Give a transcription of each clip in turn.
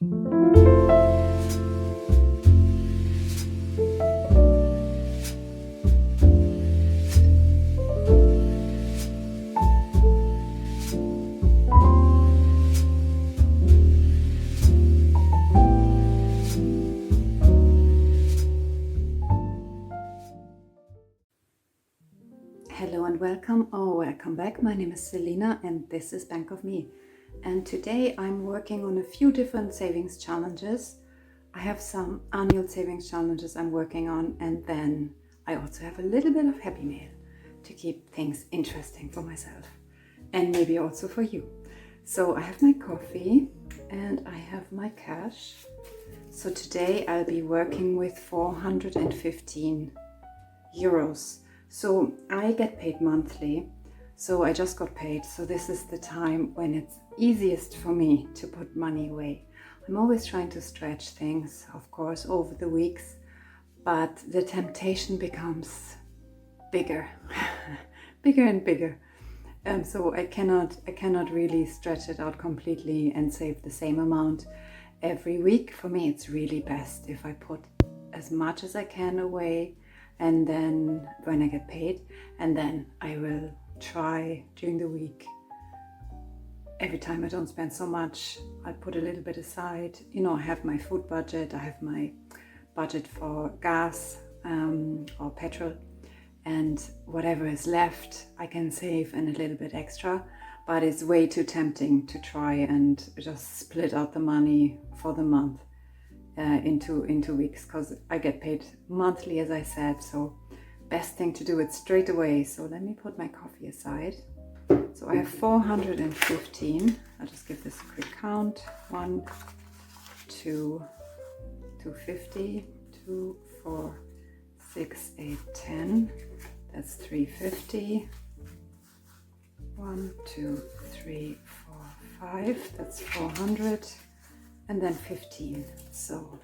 Hello and welcome, or welcome back. My name is Selina and this is Bank of Me. And today I'm working on a few different savings challenges. I have some annual savings challenges I'm working on, and then I also have a little bit of happy mail to keep things interesting for myself and maybe also for you. So I have my coffee and I have my cash. So today I'll be working with 415 euros. So I get paid monthly, so I just got paid. So this is the time when it's easiest for me to put money away. I'm always trying to stretch things, of course, over the weeks, but the temptation becomes bigger, bigger and bigger. So I cannot really stretch it out completely and save the same amount every week. For me, it's really best if I put as much as I can away, and then when I get paid, and then I will try during the week. Every time I don't spend so much, I put a little bit aside. You know, I have my food budget, I have my budget for gas or petrol, and whatever is left I can save and a little bit extra. But it's way too tempting to try and just split out the money for the month into weeks, because I get paid monthly, as I said. So best thing to do it straight away. So let me put my coffee aside. So I have 415. I'll just give this a quick count. 1, 2, 250, 2, 4, 6, 8, 10. That's 350. 1, 2, 3, 4, 5. That's 400. And then 15. So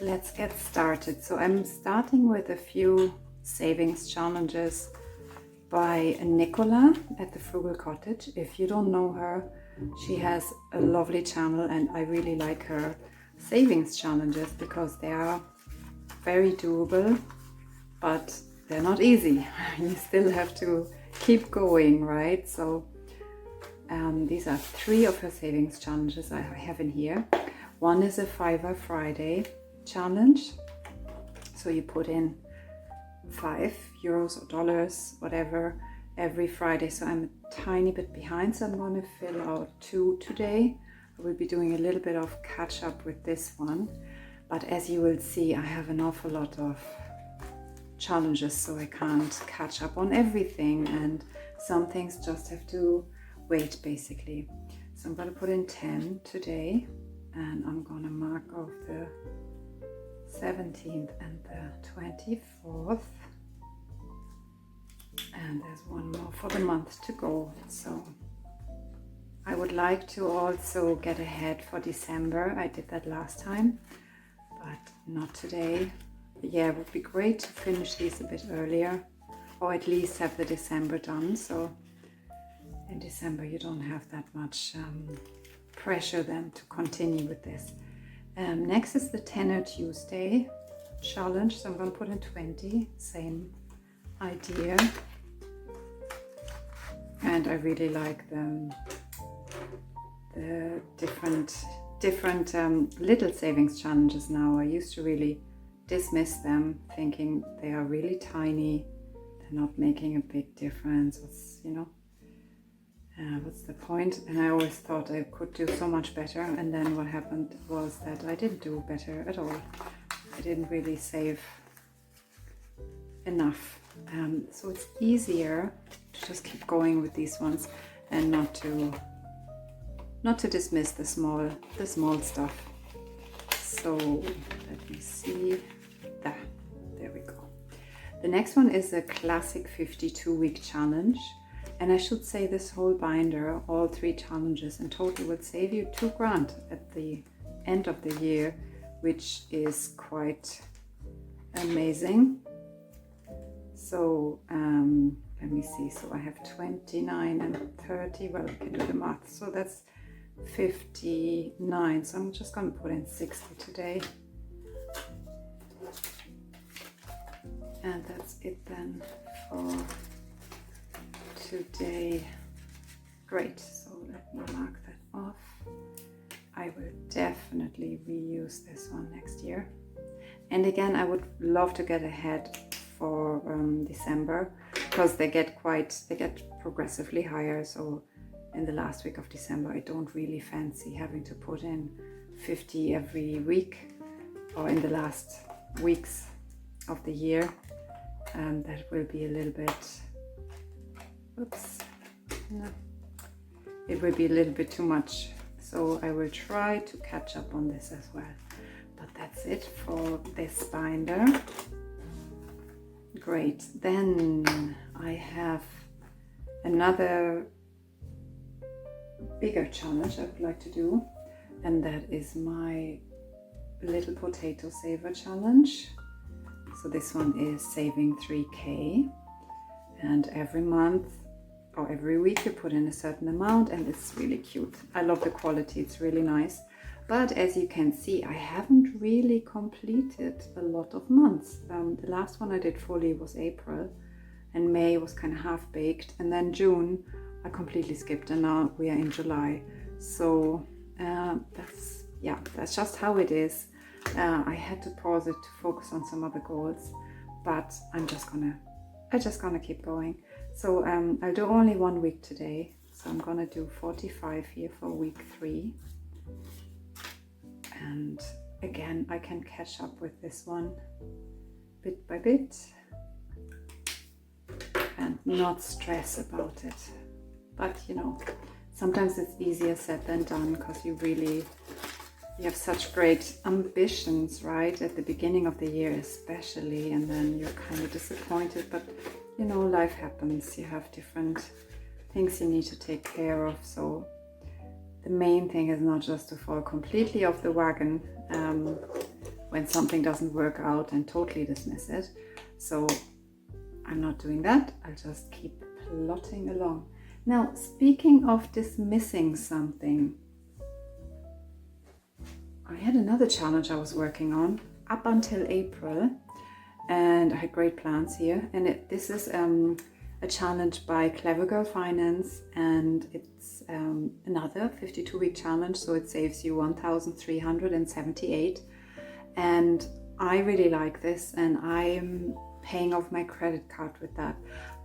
let's get started. So I'm starting with a few savings challenges by Nicola at the Frugal Cottage. If you don't know her, she has a lovely channel and I really like her savings challenges because they are very doable, but they're not easy. You still have to keep going, right? So these are 3 of her savings challenges I have in here. One is a Fiverr Friday challenge. So you put in 5 euros or dollars, whatever, every Friday. So I'm a tiny bit behind, so I'm going to fill out 2 today. I will be doing a little bit of catch up with this one. But as you will see, I have an awful lot of challenges, so I can't catch up on everything. And some things just have to wait, basically. So I'm going to put in 10 today, and I'm going to mark off the 17th and the 24th, and there's one more for the month to go. So I would like to also get ahead for December. I did that last time, but not today. Yeah, it would be great to finish these a bit earlier, or at least have the December done. So in December you don't have that much pressure then to continue with this. Next is the Tenner Tuesday challenge. So I'm going to put in 20, same idea. And I really like the different little savings challenges now. I used to really dismiss them, thinking they are really tiny, they're not making a big difference. What's the point? And I always thought I could do so much better, and then what happened was that I didn't do better at all. I didn't really save enough. So it's easier to just keep going with these ones and not to dismiss the small stuff. So let me see. There we go. The next one is a classic 52-week challenge. And I should say this whole binder, all 3 challenges in total, will save you $2,000 at the end of the year, which is quite amazing. So let me see. So I have 29 and 30. Well, we can do the math. So that's 59. So I'm just going to put in 60 today. And that's it then for today. Great, so let me mark that off. I will definitely reuse this one next year. And again, I would love to get ahead for December, because they get progressively higher. So in the last week of December, I don't really fancy having to put in 50 every week, or in the last weeks of the year. That will be a little bit, oops, no, it will be a little bit too much. So I will try to catch up on this as well. But that's it for this binder. Great, then I have another bigger challenge I would like to do, and that is my little potato saver challenge. So this one is saving 3K, and every month or every week you put in a certain amount, and it's really cute. I love the quality, it's really nice. But as you can see, I haven't really completed a lot of months. The last one I did fully was April, and May was kind of half-baked, and then June I completely skipped, and now we are in July. So that's just how it is. I had to pause it to focus on some other goals, but I'm just gonna keep going. So I'll do only 1 week today. So I'm gonna do 45 here for week 3. And again, I can catch up with this one bit by bit and not stress about it. But you know, sometimes it's easier said than done, because you have such great ambitions, right? At the beginning of the year especially, and then you're kind of disappointed, but you know, life happens. You have different things you need to take care of. So the main thing is not just to fall completely off the wagon when something doesn't work out and totally dismiss it. So I'm not doing that. I'll just keep plodding along. Now, speaking of dismissing something, I had another challenge I was working on up until April, and I had great plans here. And this is a challenge by Clever Girl Finance, and it's another 52-week challenge, so it saves you 1,378. And I really like this, and I'm paying off my credit card with that.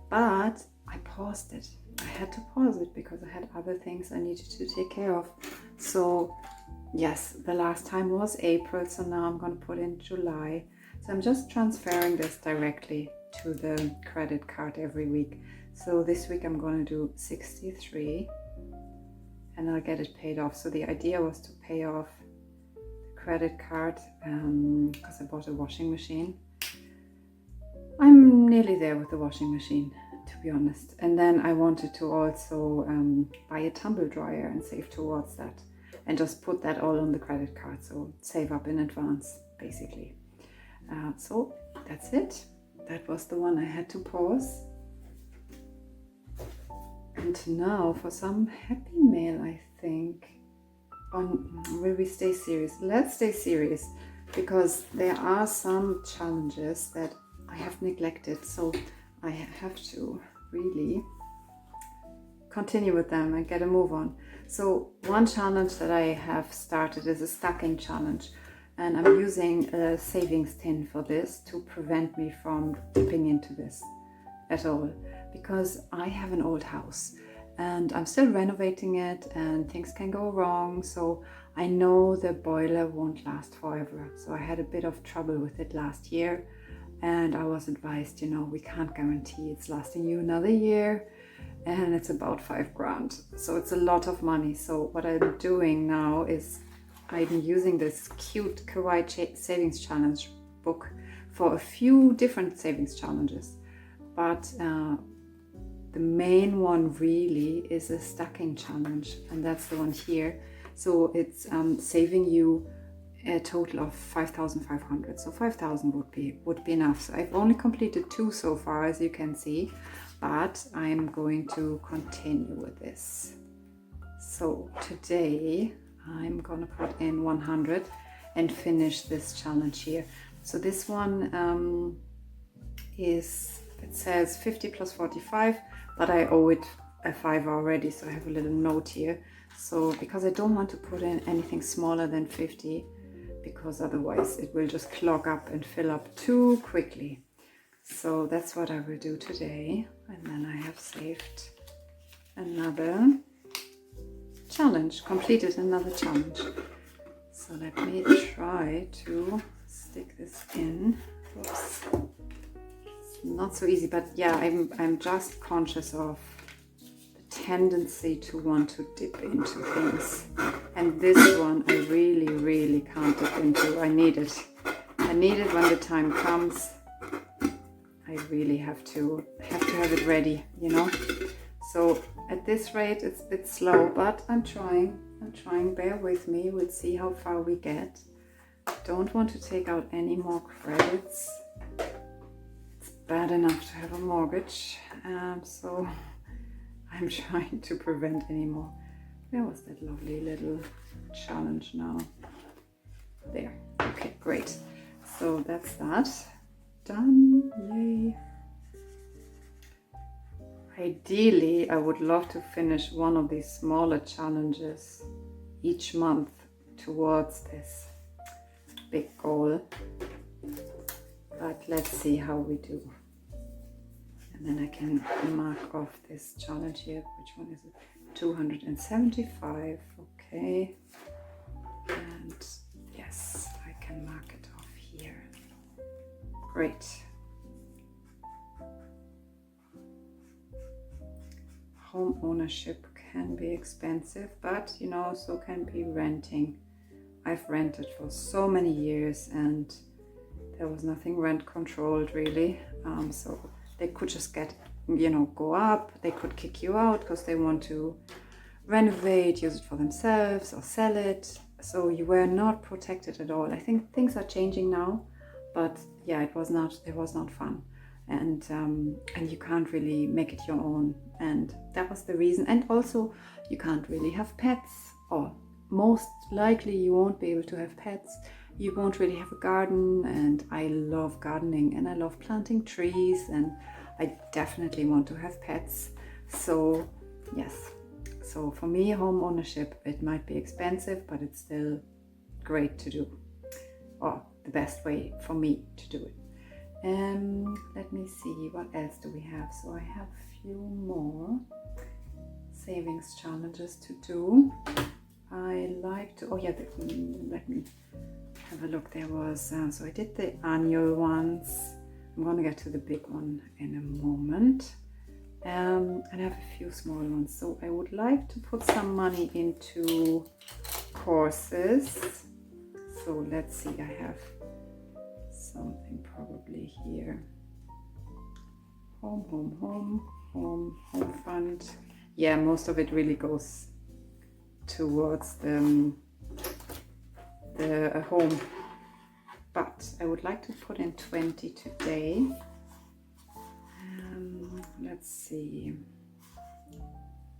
But I paused it. I had to pause it because I had other things I needed to take care of. So yes, the last time was April, so now I'm going to put in July. So I'm just transferring this directly to the credit card every week. So this week I'm going to do 63 and I'll get it paid off. So the idea was to pay off the credit card because I bought a washing machine. I'm nearly there with the washing machine, to be honest. And then I wanted to also buy a tumble dryer and save towards that, and just put that all on the credit card, so save up in advance basically. So that's it. That was the one I had to pause. And now for some happy mail, I think. Will we stay serious? Let's stay serious, because there are some challenges that I have neglected, so I have to really continue with them and get a move on. So one challenge that I have started is a stacking challenge, and I'm using a savings tin for this to prevent me from dipping into this at all, because I have an old house and I'm still renovating it and things can go wrong. So I know the boiler won't last forever. So I had a bit of trouble with it last year, and I was advised, you know, we can't guarantee it's lasting you another year, and it's about $5,000. So it's a lot of money. So what I'm doing now is I'm using this cute KoFi savings challenge book for a few different savings challenges. But the main one really is a stacking challenge, and that's the one here. So it's saving you a total of 5,500. So 5,000 would be enough. So I've only completed 2 so far, as you can see, but I'm going to continue with this. So today I'm gonna put in 100 and finish this challenge here. So this one is, it says 50 plus 45, but I owe it a 5 already, so I have a little note here. So because I don't want to put in anything smaller than 50, because otherwise it will just clog up and fill up too quickly. So that's what I will do today. And then I have saved another challenge, completed another challenge. So let me try to stick this in. Oops. It's not so easy, but yeah, I'm just conscious of the tendency to want to dip into things. And this one I really can't dip into. I need it. I need it when the time comes. I really have to have it ready, you know. So at this rate it's a bit slow, but I'm trying, bear with me, we'll see how far we get. Don't want to take out any more credits. It's bad enough to have a mortgage, so I'm trying to prevent any more. Where was that lovely little challenge now? There, okay, great. So that's that. Done, yay. Ideally, I would love to finish one of these smaller challenges each month towards this big goal. But let's see how we do. And then I can mark off this challenge here. Which one is it? 275, okay. And yes, I can mark it off here. Great. Home ownership can be expensive, but you know, so can be renting. I've rented for so many years and there was nothing rent controlled really. So they could just get, you know, go up. They could kick you out because they want to renovate, use it for themselves or sell it. So you were not protected at all. I think things are changing now, but yeah, it was not fun. And you can't really make it your own, and that was the reason. And also you can't really have pets, or most likely you won't be able to have pets. You won't really have a garden, and I love gardening and I love planting trees, and I definitely want to have pets. So yes, so for me, home ownership, it might be expensive, but it's still great to do, or the best way for me to do it. Let me see, what else do we have? So I have a few more savings challenges to do. I like to, oh yeah, let me have a look. There was, so I did the annual ones. I'm going to get to the big one in a moment. And I have a few small ones. So I would like to put some money into courses. So let's see, I have something probably here. Home fund. Yeah, most of it really goes towards the home. But I would like to put in 20 today. Let's see.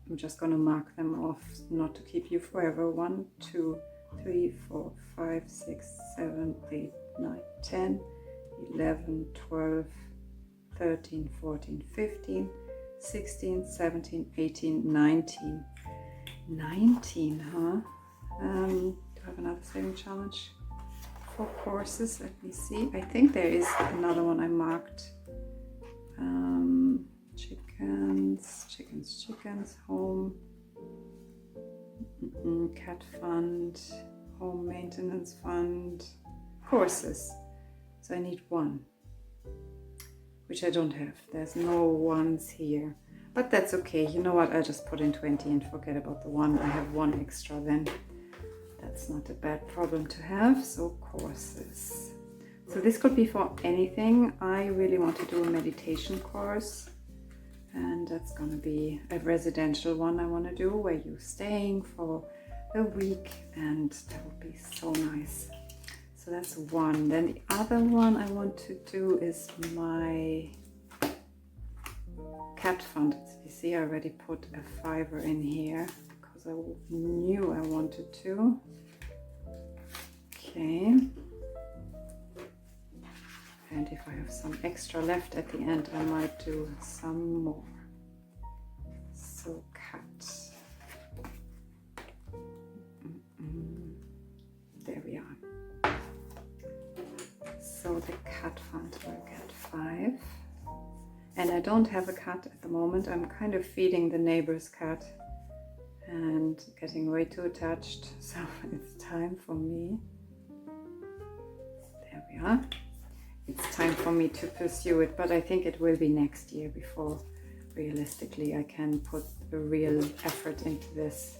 I'm just gonna mark them off, not to keep you forever. 1, 2, 3, 4, 5, 6, 7, 8, 9, 10, 11, 12, 13, 14, 15, 16, 17, 18, 19. 19, huh? Do I have another saving challenge for courses? Let me see. I think there is another one I marked. Chickens, home, cat fund, home maintenance fund, courses. So I need one, which I don't have. There's no ones here, but that's okay. You know what? I'll just put in 20 and forget about the one. I have one extra then. That's not a bad problem to have. So courses. So this could be for anything. I really want to do a meditation course, and that's going to be a residential one I want to do, where you're staying for a week, and that would be so nice. So that's one. Then the other one I want to do is my cat fund. You see, I already put a $5 in here because I knew I wanted to. Okay. And if I have some extra left at the end, I might do some more. So cut. There we are. So the cat fund will get 5. And I don't have a cat at the moment. I'm kind of feeding the neighbor's cat and getting way too attached. So it's time for me. There we are. It's time for me to pursue it, but I think it will be next year before realistically I can put a real effort into this.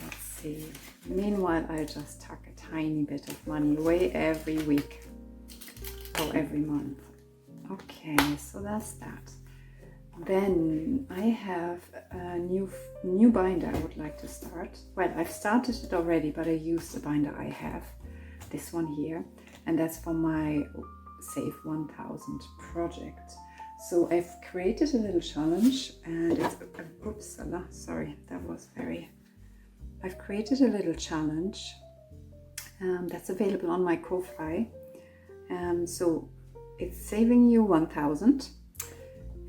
Let's see. Meanwhile, I just tuck a tiny bit of money away every week or every month. Okay, so that's that. Then I have a new binder I would like to start. Well, I've started it already, but I used the binder I have, this one here, and that's for my Save 1000 project. So I've created a little challenge, and it's sorry, that was I've created a little challenge that's available on my KoFi. So it's saving you 1000,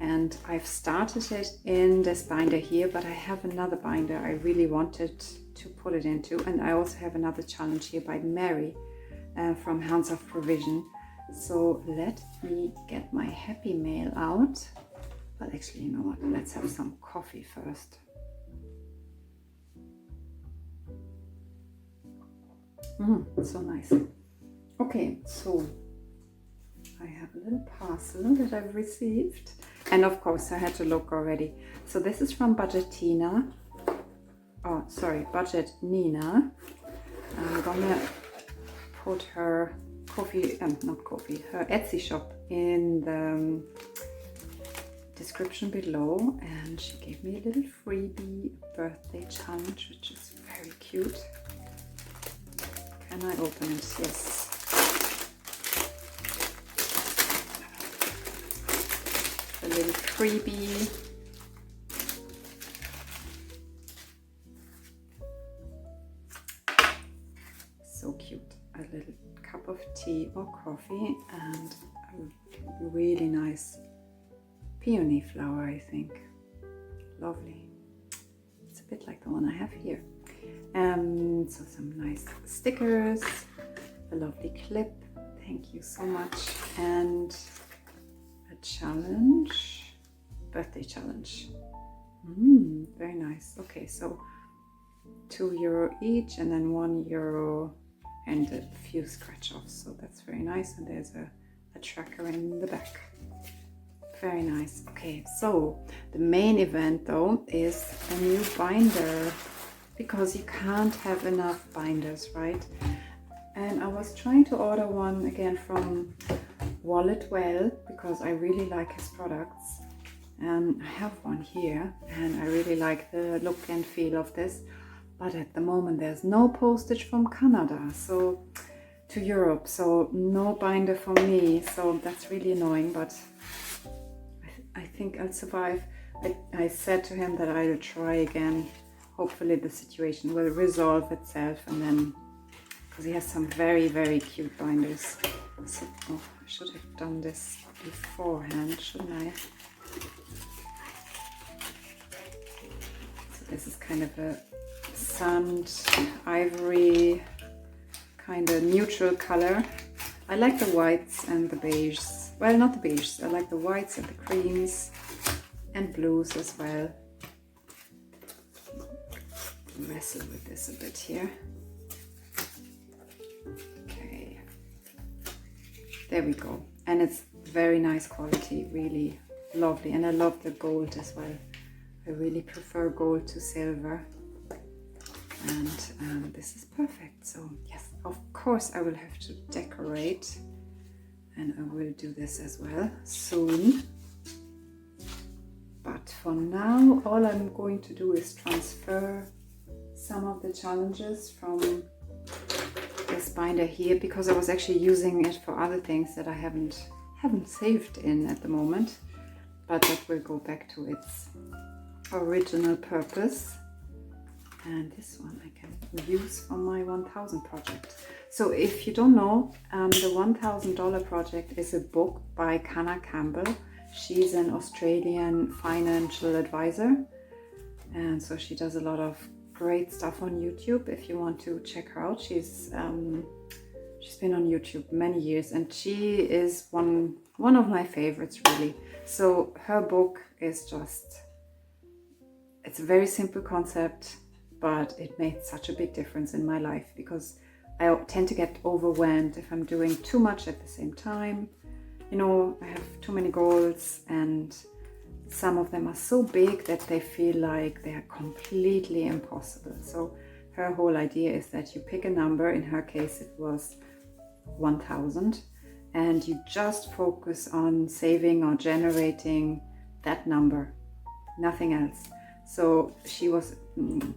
and I've started it in this binder here, but I have another binder I really wanted to put it into, and I also have another challenge here by Mary from Hands of Provision. So let me get my happy mail out. But actually, you know what? Let's have some coffee first. So nice. Okay, so I have a little parcel that I've received. And of course, I had to look already. So this is from Budgetnina. Oh, sorry, Budgetnina. I'm gonna put her her Etsy shop in the description below, and she gave me a little freebie birthday challenge, which is very cute. Can I open it? Yes. A little freebie. So cute. A little cup of tea or coffee and a really nice peony flower, I think. Lovely. It's a bit like the one I have here. So some nice stickers, a lovely clip. Thank you so much. And a challenge, birthday challenge. Very nice. Okay, so €2 each, and then €1 and a few scratch offs, so that's very nice. And there's a tracker in the back. Very nice. Okay, so the main event though is a new binder, because you can't have enough binders, right? And I was trying to order one again from Wallet Well, because I really like his products. I have one here and I really like the look and feel of this. But at the moment there's no postage from Canada to Europe, so no binder for me. So that's really annoying, but I think I'll survive. I said to him that I'll try again. Hopefully the situation will resolve itself, and then, because he has some very, very cute binders. So, I should have done this beforehand, shouldn't I? So this is kind of a sand ivory kind of neutral color. I like the whites and the beiges. Well, not the beiges. I like the whites and the creams and blues as well. Wrestle with this a bit here. Okay, there we go. And it's very nice quality, really lovely. And I love the gold as well. I really prefer gold to silver. And this is perfect. So yes, of course I will have to decorate, and I will do this as well soon. But for now, all I'm going to do is transfer some of the challenges from this binder here, because I was actually using it for other things that I haven't saved in at the moment, but that will go back to its original purpose. And this one I can use for my 1000 project. So if you don't know, the $1000 project is a book by Canna Campbell. She's an Australian financial advisor, and so she does a lot of great stuff on YouTube. If you want to check her out, she's been on YouTube many years, and she is one of my favorites, really. So her book is just, it's a very simple concept, but it made such a big difference in my life, because I tend to get overwhelmed if I'm doing too much at the same time. You know, I have too many goals, and some of them are so big that they feel like they are completely impossible. So her whole idea is that you pick a number. In her case, it was 1000, and you just focus on saving or generating that number, nothing else. So she was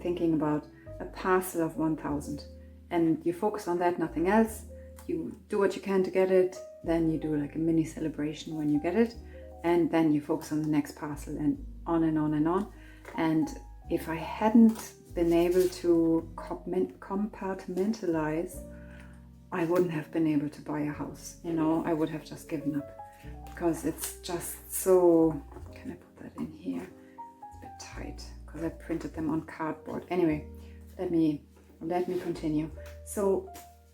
thinking about a parcel of 1000, and you focus on that, nothing else. You do what you can to get it, then you do like a mini celebration when you get it, and then you focus on the next parcel, and on and on and on. And if I hadn't been able to compartmentalize, I wouldn't have been able to buy a house. You know, I would have just given up, because it's just so, can I put that in here? It's a bit tight because I printed them on cardboard. Anyway, let me continue. So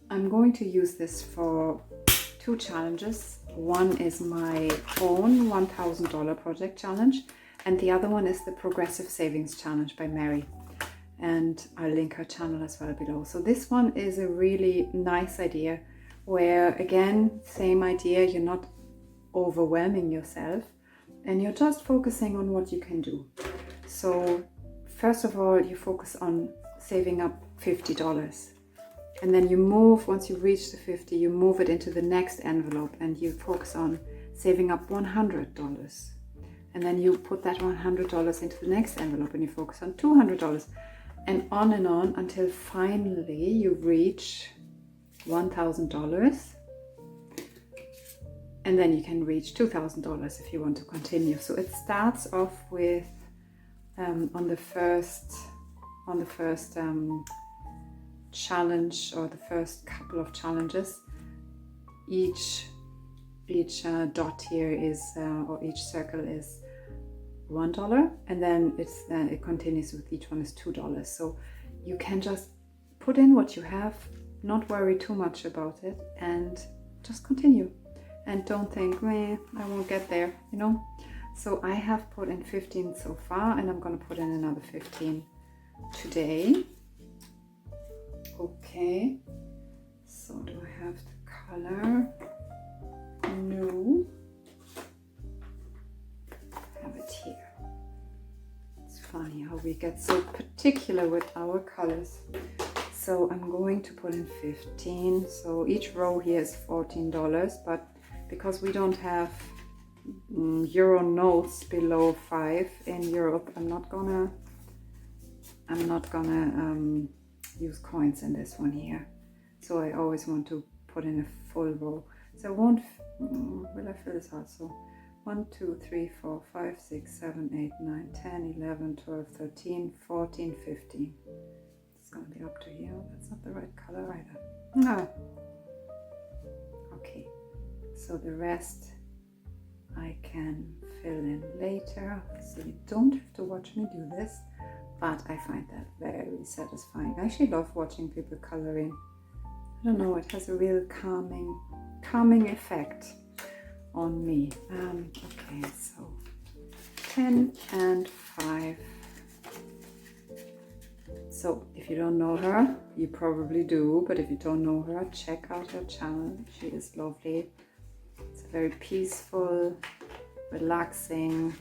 I'm going to use this for 2 challenges. One is my own $1000 project challenge, and the other one is the Progressive Savings Challenge by Mary. And I'll link her channel as well below. So this one is a really nice idea where, again, same idea, you're not overwhelming yourself and you're just focusing on what you can do. So first of all, you focus on saving up $50. And then you move, once you reach the 50, you move it into the next envelope and you focus on saving up $100. And then you put that $100 into the next envelope and you focus on $200. And on until finally you reach $1,000. And then you can reach $2,000 if you want to continue. So it starts off with on the first challenge, or the first couple of challenges, each dot here is or each circle is $1, and then it continues with each one is $2. So you can just put in what you have, not worry too much about it, and just continue. And don't think, I won't get there, you know. So I have put in 15 so far, and I'm going to put in another 15 today. Okay, so do I have the color? No. Have it here. It's funny how we get so particular with our colors. So I'm going to put in 15. So each row here is $14, but because we don't have euro notes below 5 in Europe, I'm not gonna use coins in this one here. So I always want to put in a full row. So I won't, will I fill this out? So 1, 2, 3, 4, 5, 6, 7, 8, 9, 10, 11, 12, 13, 14, 15. It's gonna be up to here. That's not the right color either. No. Okay, so the rest I can fill in later. So you don't have to watch me do this, but I find that very satisfying. I actually love watching people color in. I don't know, it has a real calming effect on me. Okay, so 10 and 5. So if you don't know her, you probably do, but if you don't know her, check out her channel. She is lovely. It's a very peaceful, relaxing,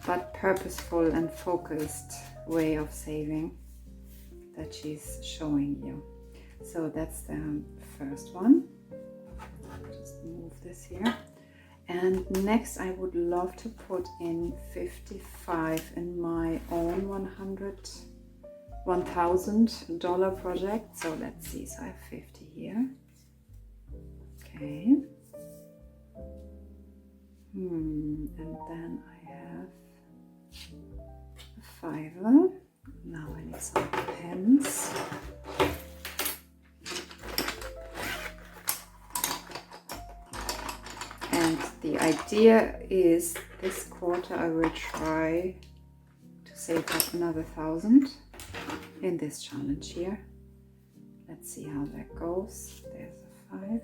but purposeful and focused way of saving that she's showing you. So that's the first one. Just move this here. And next I would love to put in 55 in my own $1,000 project. So let's see, so I have 50 here. Okay. And then I have a $5. Now I need some pens. And the idea is this quarter I will try to save up another 1,000 in this challenge here. Let's see how that goes. There's a 5.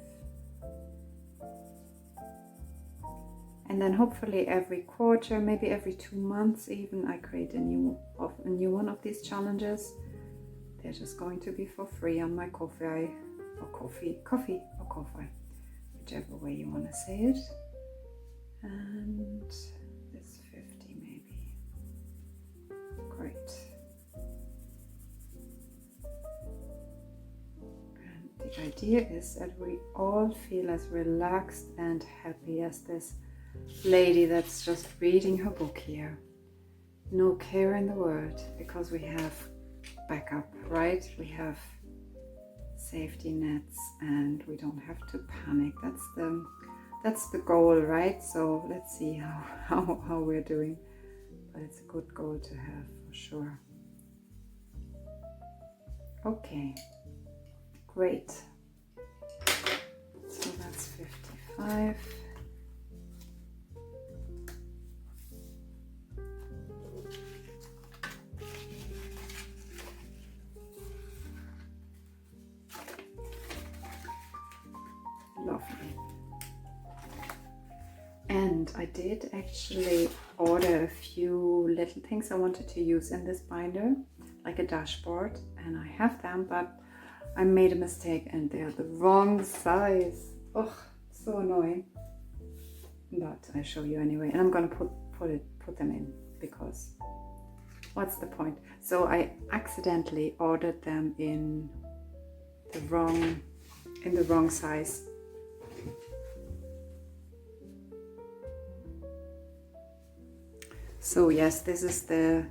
And then hopefully every quarter, maybe every 2 months even, I create a new one of these challenges. They're just going to be for free on my KoFi or KoFi, whichever way you want to say it. And this 50 maybe. Great. And the idea is that we all feel as relaxed and happy as this lady that's just reading her book here. No care in the world, because we have backup, right? We have safety nets and we don't have to panic. That's the goal, right? So let's see how we're doing. But it's a good goal to have for sure. Okay, great. So that's 55. Lovely. And I did actually order a few little things I wanted to use in this binder, like a dashboard, and I have them, but I made a mistake and they're the wrong size. Oh, so annoying. But I show you anyway, and I'm gonna put them in, because what's the point? So I accidentally ordered them in the wrong size. So yes, this is the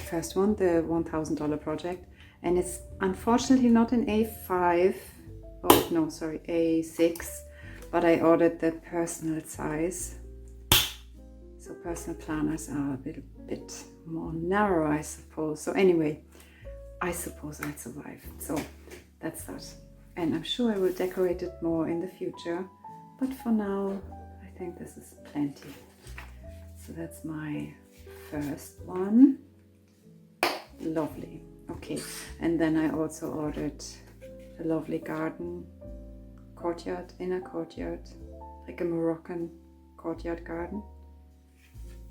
first one, the $1,000 project, and it's unfortunately not an A5, oh no, sorry, A6, but I ordered the personal size. So personal planners are a little bit more narrow, I suppose. So anyway, I suppose I'd survive. So that's that. And I'm sure I will decorate it more in the future, but for now, I think this is plenty. So that's my first one. Lovely. Okay, and then I also ordered a lovely garden courtyard, inner courtyard, like a Moroccan courtyard garden.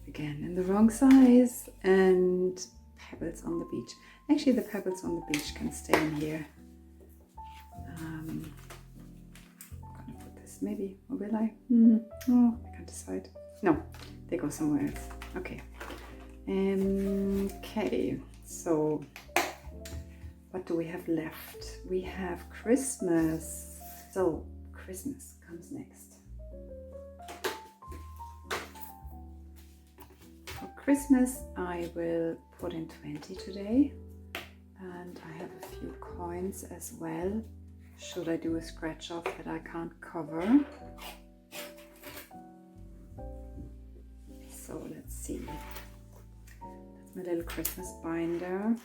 Again, in the wrong size, and pebbles on the beach. Actually, the pebbles on the beach can stay in here. I'm gonna put this maybe, or will I? Oh, I can't decide. No, they go somewhere else. Okay. Okay, so what do we have left? We have Christmas. So Christmas comes next. For Christmas, I will put in 20 today, and I have a few coins as well. Should I do a scratch off that I can't cover? So let's see. That's my little Christmas binder,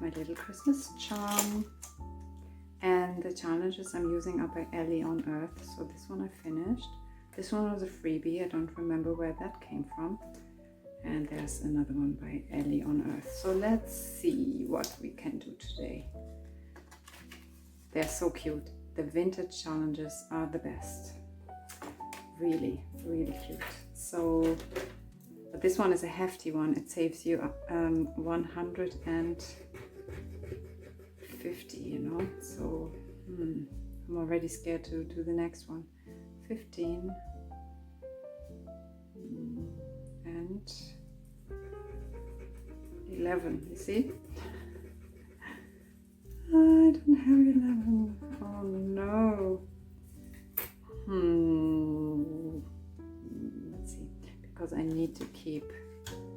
my little Christmas charm, and the challenges I'm using are by Ellie on Earth. So this one I finished. This one was a freebie. I don't remember where that came from. And there's another one by Ellie on Earth. So let's see what we can do today. They're so cute. The vintage challenges are the best. Really, really cute. So, but this one is a hefty one. It saves you 150, you know. So, I'm already scared to do the next one. 15 and 11. You see? I don't have 11. Oh no. Let's see, because I need to keep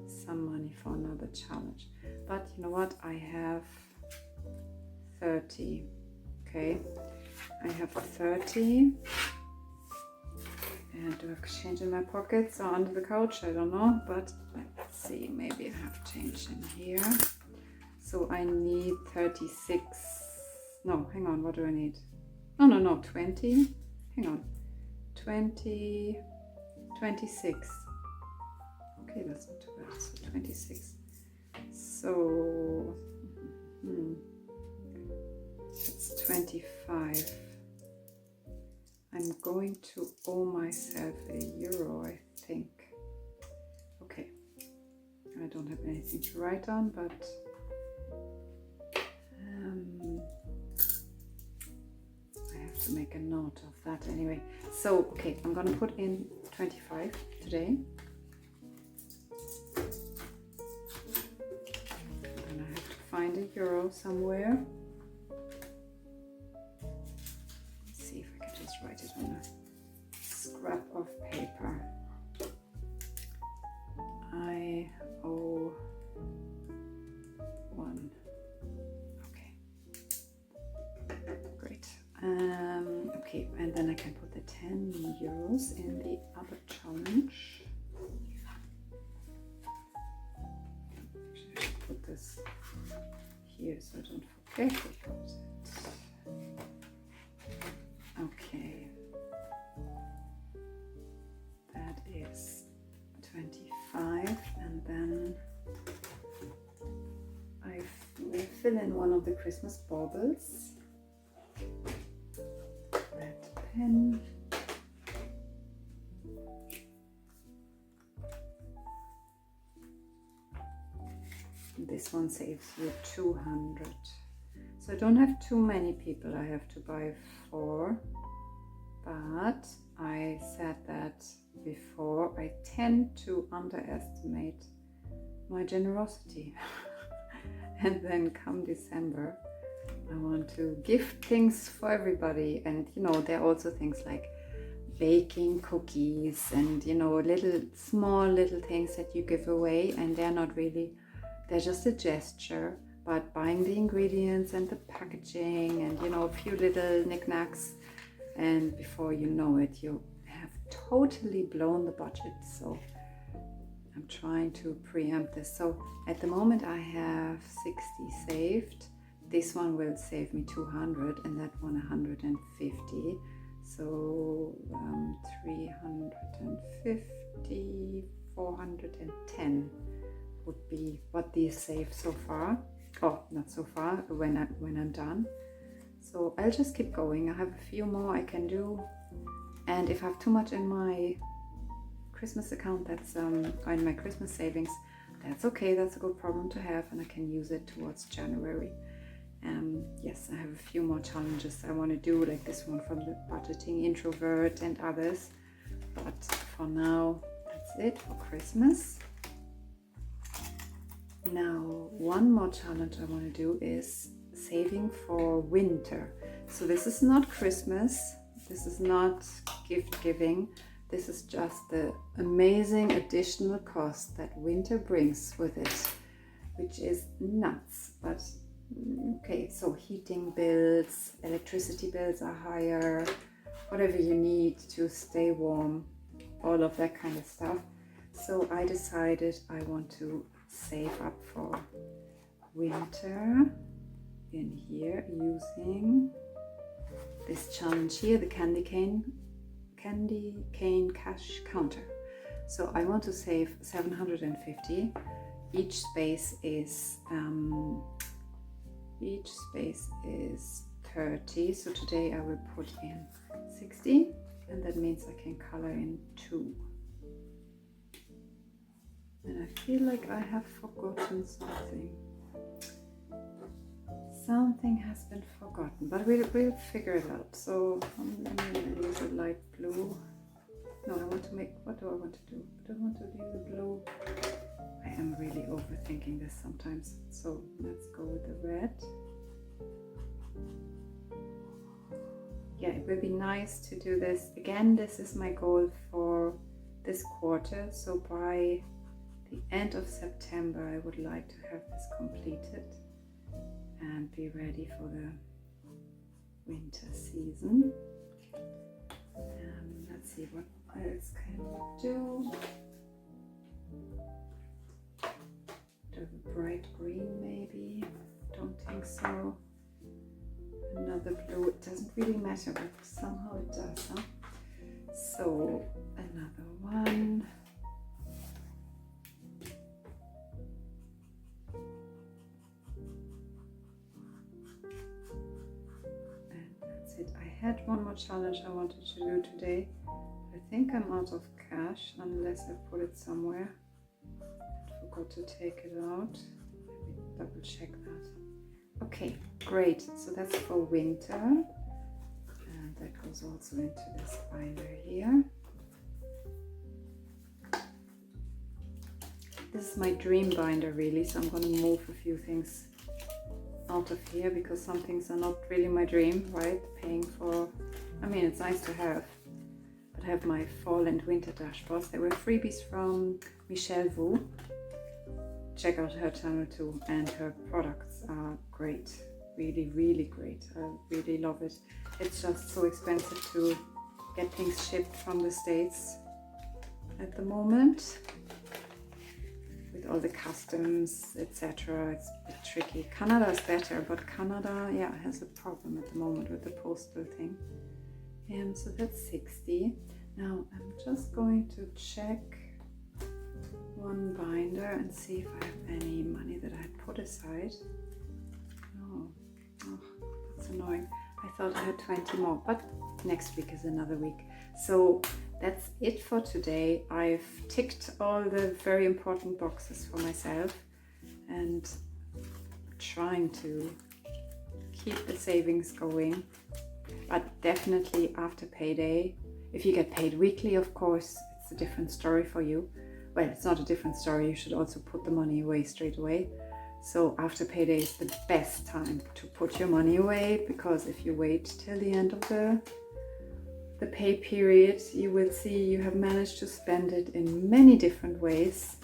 some money for another challenge. But you know what? I have 30. Okay, I have 30. And do I have change in my pockets or under the couch? I don't know, but let's see, maybe I have changed in here. So I need 36, no, hang on, what do I need? No, 20, hang on, 20, 26. Okay, that's not too bad, so 26. So, that's 25. I'm going to owe myself €1, I think. Okay, I don't have anything to write on, but I have to make a note of that anyway. So, okay, I'm gonna put in 25 today. And I have to find €1 somewhere. Let's see if I can just write it on a scrap of paper. I owe 1. Okay, great. Okay, and then I can put the €10 in the other challenge. Actually, I should put this here so I don't forget about it. Okay, that is 25, and then I will fill in one of the Christmas baubles. Red pen. This one saves you 200. So I don't have too many people I have to buy for, but I said that before. I tend to underestimate my generosity. And then come December, I want to gift things for everybody. And you know, there are also things like baking cookies and, you know, small little things that you give away, and they're not really, they're just a gesture. But buying the ingredients and the packaging and, you know, a few little knickknacks, and before you know it, you have totally blown the budget. So I'm trying to preempt this. So at the moment I have 60 saved. This one will save me 200 and that one 150. So 350, 410 would be what these save so far. Oh, not so far, when I'm done. So I'll just keep going. I have a few more I can do, and if I have too much in my Christmas account, that's in my Christmas savings, that's okay. That's a good problem to have, and I can use it towards January. Yes, I have a few more challenges I want to do, like this one from the Budgeting Introvert and others, but for now that's it for Christmas. Now, one more challenge I want to do is saving for winter. So this is not Christmas, this is not gift giving, this is just the amazing additional cost that winter brings with it, which is nuts. But okay, so heating bills, electricity bills are higher, whatever you need to stay warm, all of that kind of stuff. So I decided I want to save up for winter in here using this challenge here, the candy cane cash counter. So I want to save 750. Each space is 30. So today I will put in 60, and that means I can color in 2. And I feel like I have forgotten something. Something has been forgotten, but we'll figure it out. So I'm going to use a light blue. No, I want to make, what do I want to do? Do I want to use a blue? I am really overthinking this sometimes. So let's go with the red. Yeah, it will be nice to do this. Again, this is my goal for this quarter. So by the end of September, I would like to have this completed and be ready for the winter season. Let's see what else can we do. bright green maybe. Don't think so. Another blue. It doesn't really matter, but somehow it does, huh? So another one. And that's it. I had one more challenge I wanted to do today. I think I'm out of cash unless I put it somewhere. I forgot to take it out. Let me double check that. Okay, great. So that's for winter. And that goes also into this binder here. This is my dream binder really, so I'm going to move a few things out of here because some things are not really my dream, right? Paying for, I mean, it's nice to have. But I have my fall and winter dashboards. They were freebies from Michelle Wu. Check out her channel too, and her products are great. Really, really great. I really love it. It's just so expensive to get things shipped from the States at the moment. With all the customs, etc. It's a bit tricky. Canada is better, but Canada, yeah, has a problem at the moment with the postal thing. So that's 60. Now I'm just going to check one binder and see if I have any money that I had put aside. Oh, that's annoying. I thought I had 20 more, but next week is another week. So that's it for today. I've ticked all the very important boxes for myself and trying to keep the savings going. But definitely after payday, if you get paid weekly, of course, it's a different story for you. Well, it's not a different story. You should also put the money away straight away. So after payday is the best time to put your money away, because if you wait till the end of the pay period, you will see you have managed to spend it in many different ways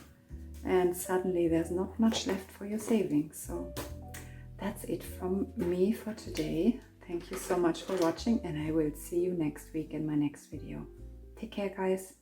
and suddenly there's not much left for your savings. So that's it from me for today. Thank you so much for watching, and I will see you next week in my next video. Take care, guys.